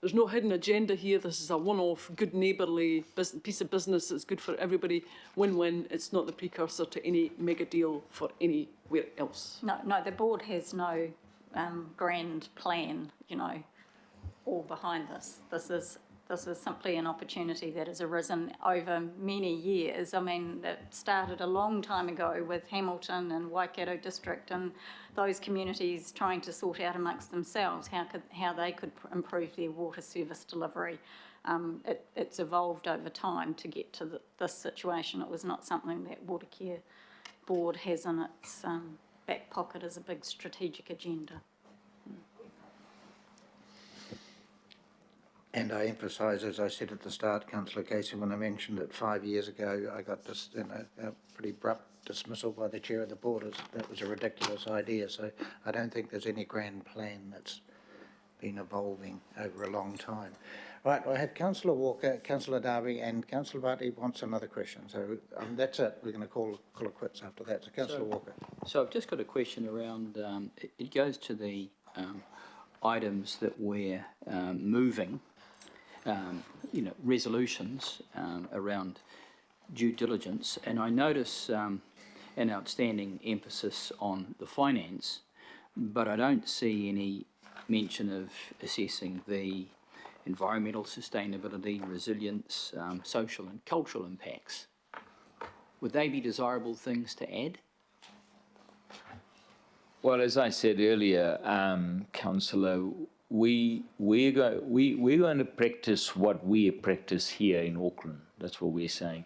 hidden agenda here. This is a one-off, good neighbourly piece of business that's good for everybody. Win-win. It's not the precursor to any mega deal for anywhere else. No, the board has no grand plan, all behind this. This is simply an opportunity that has arisen over many years. I mean, it started a long time ago with Hamilton and Waikato District and those communities trying to sort out amongst themselves how they could improve their water service delivery. It's evolved over time to get to this situation. It was not something that Watercare Board has in its back pocket as a big strategic agenda. And I emphasise, as I said at the start, Councillor Casey, when I mentioned that 5 years ago, I got this, a pretty abrupt dismissal by the chair of the board. That was a ridiculous idea. So I don't think there's any grand plan that's been evolving over a long time. Right, I have Councillor Walker, Councillor Darby, and Councillor Bartley wants another question. So that's it. We're going to call it quits after that. So Councillor Walker. So I've just got a question around. It goes to the items that we're moving. Resolutions around due diligence, and I notice an outstanding emphasis on the finance, but I don't see any mention of assessing the environmental sustainability, resilience, social and cultural impacts. Would they be desirable things to add? Well, as I said earlier, Councillor, we're going to practice what we practice here in Auckland. That's what we're saying.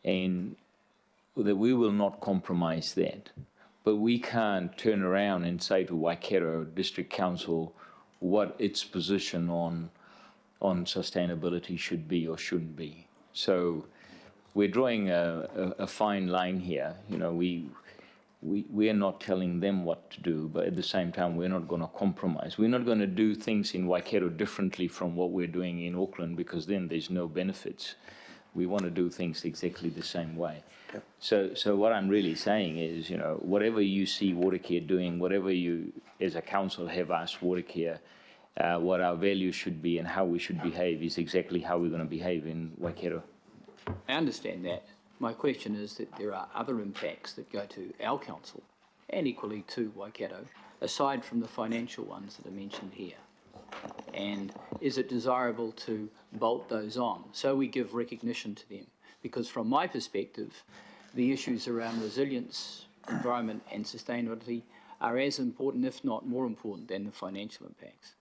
And that we will not compromise that. But we can't turn around and say to Waikato District Council what its position on sustainability should be or shouldn't be. So we're drawing a fine line here. You know, we are not telling them what to do, but at the same time, we're not going to compromise. We're not going to do things in Waikato differently from what we're doing in Auckland, because then there's no benefits. We want to do things exactly the same way. Yep. So what I'm really saying is, you know, whatever you see Watercare doing, whatever you as a council have asked Watercare, what our values should be and how we should behave is exactly how we're going to behave in Waikato. I understand that. My question is that there are other impacts that go to our council and equally to Waikato, aside from the financial ones that are mentioned here. And is it desirable to bolt those on so we give recognition to them? Because from my perspective, the issues around resilience, environment and sustainability are as important, if not more important, than the financial impacts.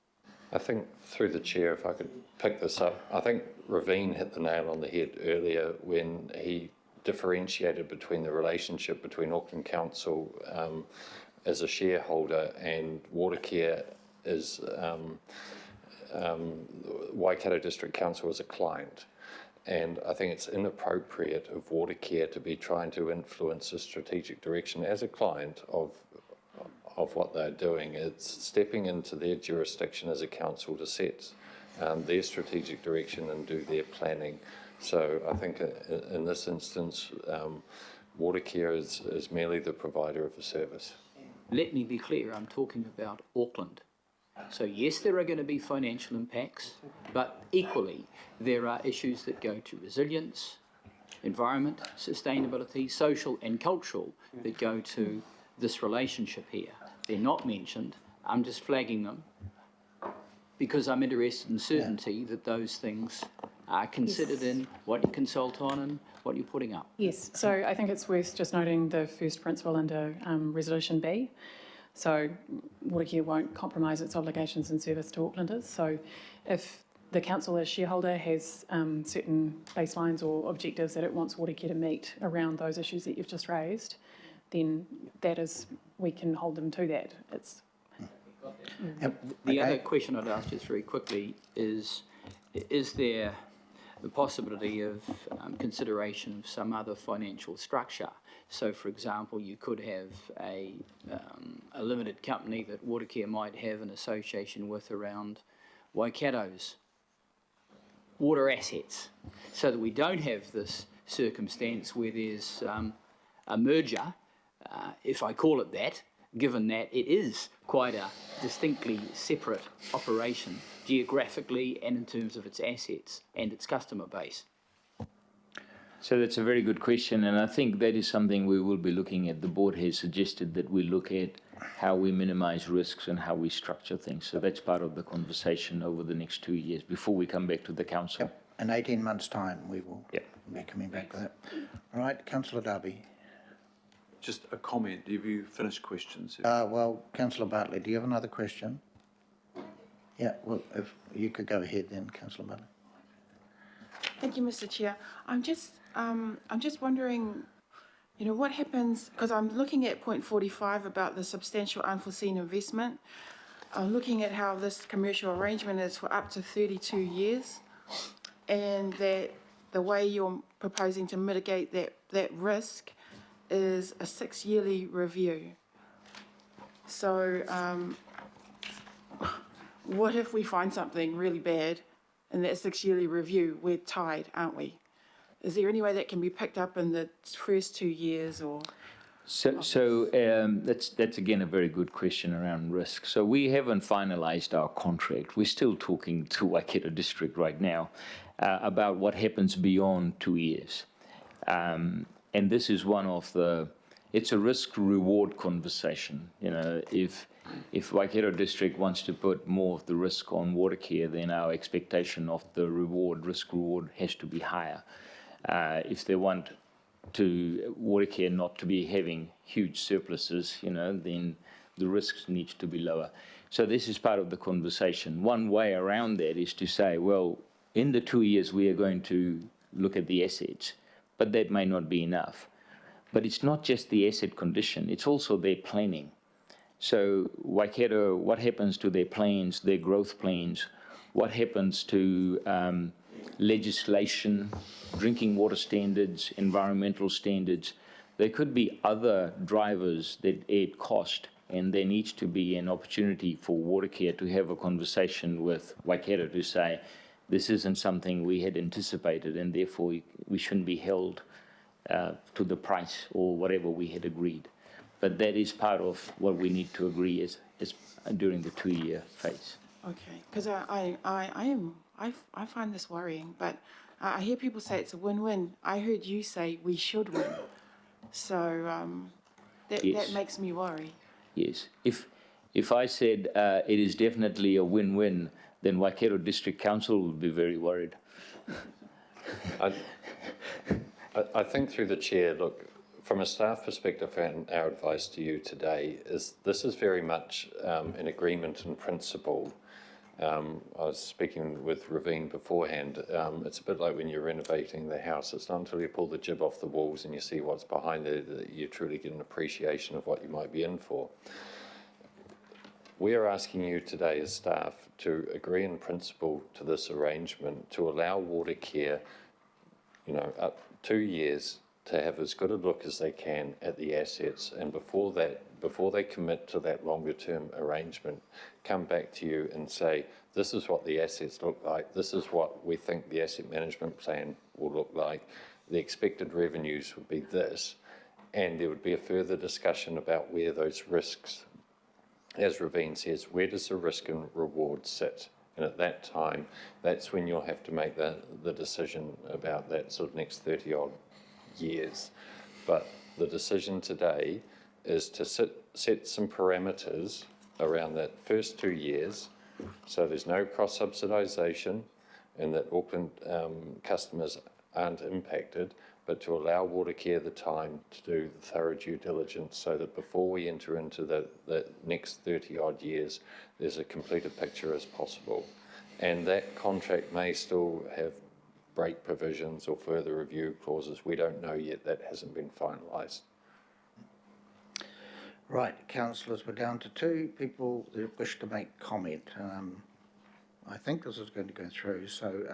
I think, through the chair, if I could pick this up, I think Raveen hit the nail on the head earlier when he differentiated between the relationship between Auckland Council as a shareholder and Watercare as Waikato District Council as a client. And I think it's inappropriate of Watercare to be trying to influence the strategic direction as a client of what they're doing. It's stepping into their jurisdiction as a council to set their strategic direction and do their planning. So I think in this instance, Watercare is merely the provider of the service. Let me be clear, I'm talking about Auckland. So yes, there are going to be financial impacts, but equally there are issues that go to resilience, environment, sustainability, social and cultural that go to this relationship here. They're not mentioned. I'm just flagging them because I'm interested in certainty that those things are considered in what you consult on and what you're putting up. Yes, so I think it's worth just noting the first principle under Resolution B. So Watercare won't compromise its obligations in service to Aucklanders. So if the council as shareholder has certain baselines or objectives that it wants Watercare to meet around those issues that you've just raised, then that is, we can hold them to that. It's The other question I'd ask just very quickly is there the possibility of consideration of some other financial structure? So, for example, you could have a limited company that Watercare might have an association with around Waikato's water assets, so that we don't have this circumstance where there's a merger, if I call it that, given that it is quite a distinctly separate operation geographically and in terms of its assets and its customer base. So that's a very good question, and I think that is something we will be looking at. The board has suggested that we look at how we minimise risks and how we structure things. So that's part of the conversation over the next 2 years before we come back to the council. Yep. In 18 months' time, we will be coming back with that. All right, Councillor Darby. Just a comment. Have you finished questions? Well, Councillor Bartley, do you have another question? Yeah, well, if you could go ahead then, Councillor Bartley. Thank you, Mr. Chair. I'm just wondering, you know, what happens, because I'm looking at point 45 about the substantial unforeseen investment. I'm looking at how this commercial arrangement is for up to 32 years, and that the way you're proposing to mitigate that risk is a 6-yearly review. So what if we find something really bad in that 6-yearly review? We're tied, aren't we? Is there any way that can be picked up in the first 2 years or? So that's again a very good question around risk. So we haven't finalised our contract. We're still talking to Waikato District right now about what happens beyond 2 years. And this is one of the, it's a risk-reward conversation. You know, if if Waikato District wants to put more of the risk on water care, then our expectation of the risk reward has to be higher. If they want to water care not to be having huge surpluses, then the risks need to be lower. So this is part of the conversation. One way around that is to say, well, in the 2 years we are going to look at the assets, but that may not be enough. But it's not just the asset condition, it's also their planning. So Waikato, what happens to their plans, their growth plans? What happens to legislation, drinking water standards, environmental standards? There could be other drivers that add cost, and there needs to be an opportunity for Watercare to have a conversation with Waikato to say, this isn't something we had anticipated, and therefore we shouldn't be held to the price or whatever we had agreed. But that is part of what we need to agree is during the 2-year phase. Okay, because I find this worrying, but I hear people say it's a win-win. I heard you say we should win. So that makes me worry. Yes. If I said it is definitely a win-win, then Waikato District Council would be very worried. I think through the chair, look, from a staff perspective, and our advice to you today is this is very much an agreement in principle. I was speaking with Raveen beforehand. It's a bit like when you're renovating the house. It's not until you pull the jib off the walls and you see what's behind it that you truly get an appreciation of what you might be in for. We are asking you today as staff to agree in principle to this arrangement to allow Watercare, up 2 years to have as good a look as they can at the assets, and before they commit to that longer term arrangement, come back to you and say, this is what the assets look like, this is what we think the asset management plan will look like, the expected revenues would be this, and there would be a further discussion about where those risks, as Raveen says, where does the risk and reward sit? And at that time, that's when you'll have to make the decision about that sort of next 30 odd years. But the decision today is to set some parameters around that first 2 years, so there's no cross-subsidisation and that Auckland customers aren't impacted, but to allow Watercare the time to do the thorough due diligence so that before we enter into the next 30 odd years, there's a completed picture as possible. And that contract may still have break provisions or further review clauses. We don't know yet. That hasn't been finalised. Right, councillors, we're down to 2 people that wish to make comment. I think this is going to go through, so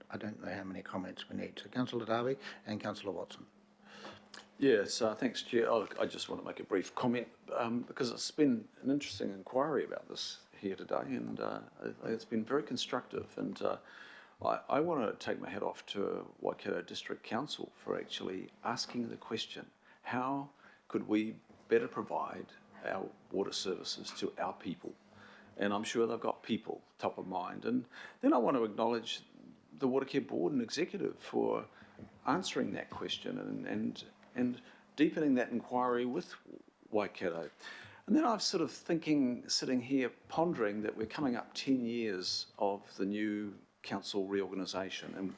I don't know how many comments we need. So Councillor Darby and Councillor Watson. Yes, thanks, Chair. I just want to make a brief comment because it's been an interesting inquiry about this here today, and it's been very constructive. And I want to take my hat off to Waikato District Council for actually asking the question, how could we better provide our water services to our people? And I'm sure they've got people top of mind. And then I want to acknowledge the Watercare Board and Executive for answering that question and deepening that inquiry with Waikato. And then I'm sort of thinking, sitting here, pondering that we're coming up 10 years of the new council reorganisation. And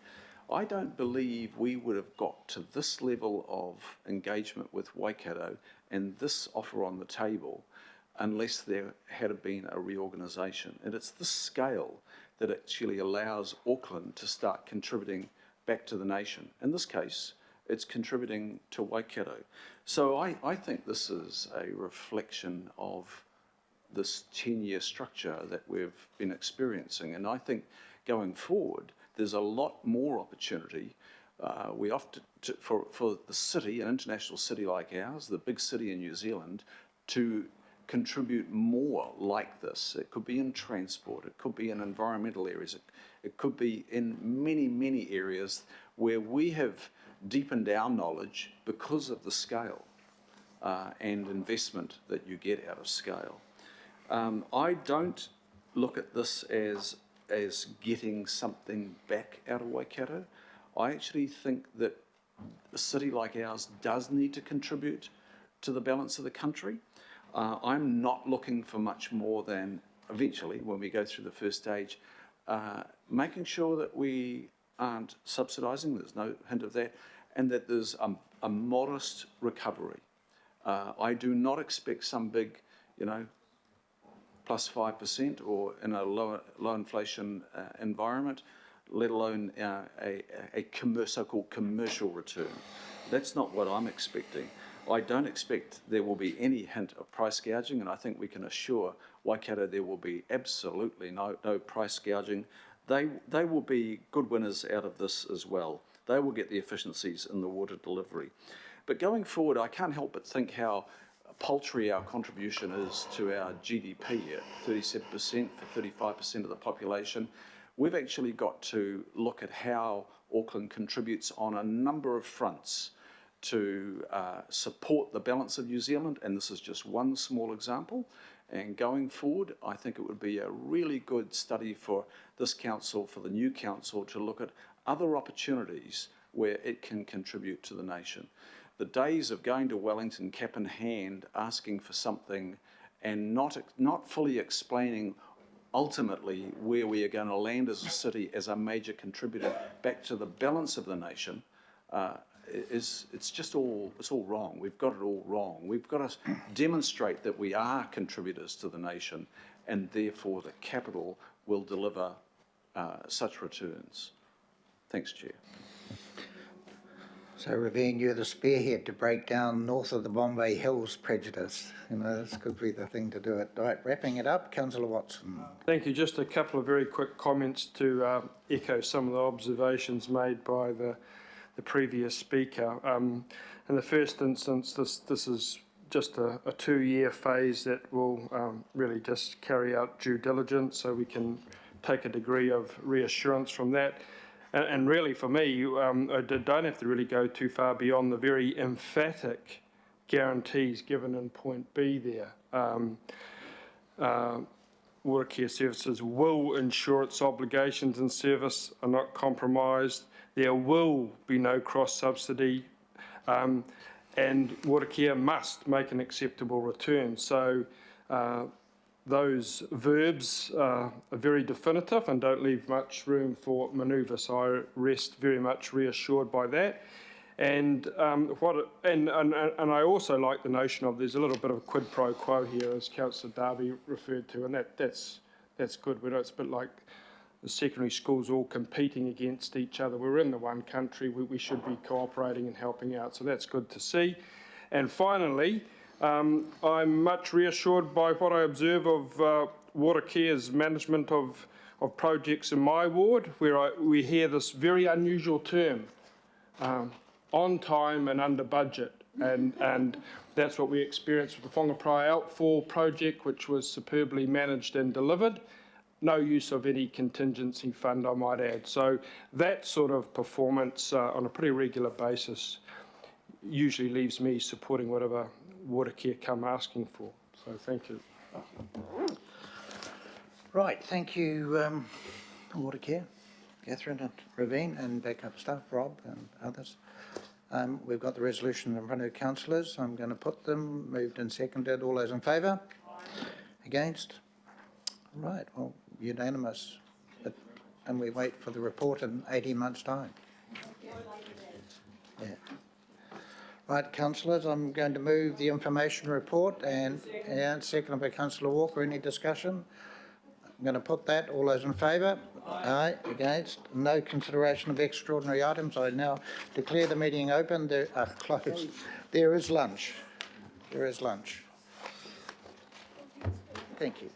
I don't believe we would have got to this level of engagement with Waikato and this offer on the table unless there had been a reorganisation. And it's this scale that actually allows Auckland to start contributing back to the nation. In this case, it's contributing to Waikato. So I think this is a reflection of this 10-year structure that we've been experiencing. And I think going forward, there's a lot more opportunity. We often, for the city, an international city like ours, the big city in New Zealand, to contribute more like this. It could be in transport, it could be in environmental areas, it could be in many, many areas where we have deepened our knowledge because of the scale and investment that you get out of scale. I don't look at this as getting something back out of Waikato. I actually think that a city like ours does need to contribute to the balance of the country. I'm not looking for much more than eventually, when we go through the first stage, making sure that we aren't subsidising, there's no hint of that, and that there's a modest recovery. I do not expect some big, plus 5% or in a low inflation environment, let alone a so-called commercial return. That's not what I'm expecting. I don't expect there will be any hint of price gouging, and I think we can assure Waikato there will be absolutely no price gouging. They will be good winners out of this as well. They will get the efficiencies in the water delivery. But going forward, I can't help but think how paltry our contribution is to our GDP at 37% for 35% of the population. We've actually got to look at how Auckland contributes on a number of fronts to support the balance of New Zealand, and this is just one small example. And going forward, I think it would be a really good study for this council, for the new council, to look at other opportunities where it can contribute to the nation. The days of going to Wellington cap in hand, asking for something and not fully explaining ultimately where we are going to land as a city as a major contributor back to the balance of the nation, it's all wrong. We've got it all wrong. We've got to demonstrate that we are contributors to the nation, and therefore the capital will deliver such returns. Thanks, Chair. So, Ravine, you're the spearhead to break down north of the Bombay Hills prejudice. This could be the thing to do it. Right, wrapping it up, Councillor Watson. Thank you. Just a couple of very quick comments to echo some of the observations made by the previous speaker. In the first instance, this is just a 2-year phase that will really just carry out due diligence, so we can take a degree of reassurance from that. And really, for me, I don't have to really go too far beyond the very emphatic guarantees given in point B there. Water Services will ensure its obligations and service are not compromised. There will be no cross-subsidy, and Water must make an acceptable return. So those verbs are very definitive and don't leave much room for manoeuvre. So I rest very much reassured by that. And and I also like the notion of there's a little bit of a quid pro quo here, as Councillor Darby referred to, and that's good. We know it's a bit like the secondary schools all competing against each other. We're in the one country. We should be cooperating and helping out. So that's good to see. And finally, I'm much reassured by what I observe of Watercare's management of projects in my ward, where we hear this very unusual term, on time and under budget. And that's what we experienced with the Whangapraia Outfall project, which was superbly managed and delivered. No use of any contingency fund, I might add. So that sort of performance on a pretty regular basis usually leaves me supporting whatever Watercare come asking for. So thank you. Right, thank you, Watercare, Catherine and Ravine, and backup staff, Rob and others. We've got the resolution in front of the councillors. I'm going to put them, moved and seconded. All those in favour? Against? Right, well, unanimous. And we wait for the report in 18 months' time. Yeah. Right, councillors, I'm going to move the information report and seconded by Councillor Walker. Any discussion? I'm going to put that. All those in favour? Aye. Against? No consideration of extraordinary items. I now declare the meeting open. Closed. There is lunch. There is lunch. Thank you.